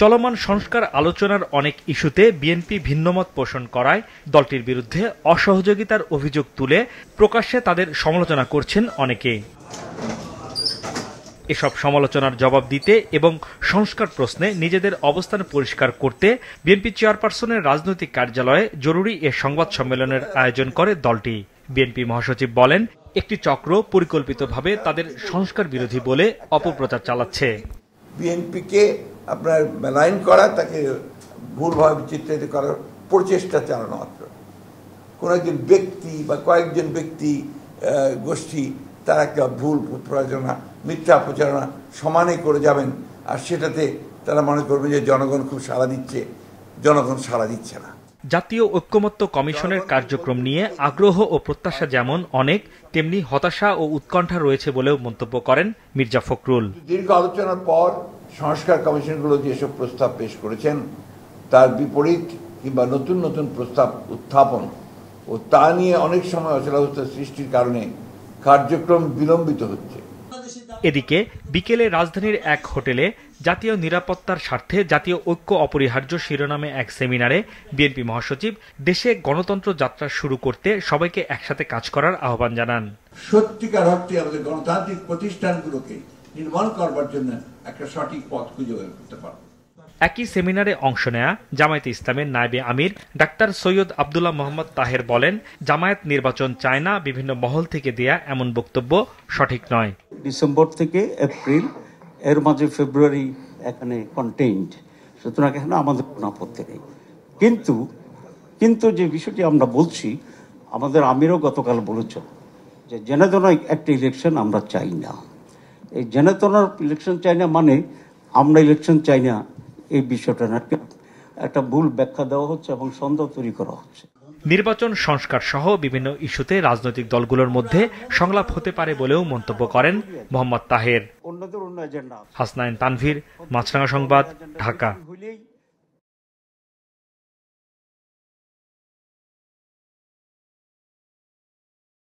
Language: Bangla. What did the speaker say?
চলমান সংস্কার আলোচনার অনেক ইস্যুতে বিএনপি ভিন্নমত পোষণ করায় দলটির বিরুদ্ধে অসহযোগিতার অভিযোগ তুলে প্রকাশ্যে তাদের সমালোচনা করছেন অনেকে। এসব সমালোচনার জবাব দিতে এবং সংস্কার প্রশ্নে নিজেদের অবস্থান পরিষ্কার করতে বিএনপি চেয়ারপারসনের রাজনৈতিক কার্যালয়ে জরুরি এ সংবাদ সম্মেলনের আয়োজন করে দলটি। বিএনপি মহাসচিব বলেন, একটি চক্র পরিকল্পিতভাবে তাদের সংস্কার বিরোধী বলে অপপ্রচার চালাচ্ছে। বিএনপিকে আপনার মেলাইন করা, তাকে ভুলভাবে চিত্রিত করার প্রচেষ্টা চালানো মাত্র। কোন একজন ব্যক্তি বা কয়েকজন ব্যক্তি গোষ্ঠী তারা একটা ভুল প্রচারণা, মিথ্যা প্রচারণা সমানে করে যাবেন, আর সেটাতে তারা মনে করবে যে জনগণ খুব সাড়া দিচ্ছে। জনগণ সাড়া দিচ্ছে না। জাতীয় ঐক্যমত্য কমিশনের কার্যক্রম নিয়ে আগ্রহ ও প্রত্যাশা যেমন অনেক, তেমনি হতাশা ও উৎকণ্ঠা রয়েছে বলেও মন্তব্য করেন মির্জা ফখরুল। দীর্ঘ আলোচনার পর সংস্কার কমিশনগুলো যেসব প্রস্তাব পেশ করেছেন তার বিপরীত কিংবা নতুন নতুন প্রস্তাব উত্থাপন ও তা নিয়ে অনেক সময় অচলাবস্থা সৃষ্টির কারণে কার্যক্রম বিলম্বিত হচ্ছে। এদিকে বিকেলে রাজধানীর এক হোটেলে জাতীয় নিরাপত্তার স্বার্থে জাতীয় ঐক্য অপরিহার্য শিরোনামে এক সেমিনারে বিএনপি মহাসচিব দেশে গণতন্ত্র যাত্রা শুরু করতে সবাইকে একসাথে কাজ করার আহ্বান জানান। সত্যিকার অর্থে আমাদের গণতান্ত্রিক প্রতিষ্ঠানগুলোকে নির্মাণ করবার জন্য একটা সঠিক পথ খুঁজে বের করতে পারব। একই সেমিনারে অংশ নেয়া জামায়াতে ইসলামের নায়েবে আমির ডাক্তার সৈয়দ আব্দুল্লাহ মোহাম্মদ তাহের বলেন, জামায়াত নির্বাচন চায় না, বিভিন্ন মহল থেকে দেয়া এমন বক্তব্য সঠিক নয়। ডিসেম্বর থেকে এপ্রিল এর মাঝে ফেব্রুয়ারি এখানে কন্টেইনড, সুতরাং এখানে আমাদের কোনো আপত্তি নেই। কিন্তু যে বিষয়টি আমরা বলছি, আমাদের আমিরও গতকাল বলেছেন যে জেনেতন একটা ইলেকশন আমরা চাই না। এই জেনেতনার ইলেকশন চাই না মানে আমরা ইলেকশন চাই না, এই বিষয়টা একটা ভুল ব্যাখ্যা দেওয়া হচ্ছে এবং সন্দেহ তৈরি করা হচ্ছে। নির্বাচন সংস্কার সহ বিভিন্ন ইস্যুতে রাজনৈতিক দলগুলোর মধ্যে সংলাপ হতে পারে বলেও মন্তব্য করেন মোহাম্মদ তাহের। হাসনাইন তানভীর, মাছরাঙা সংবাদ, ঢাকা।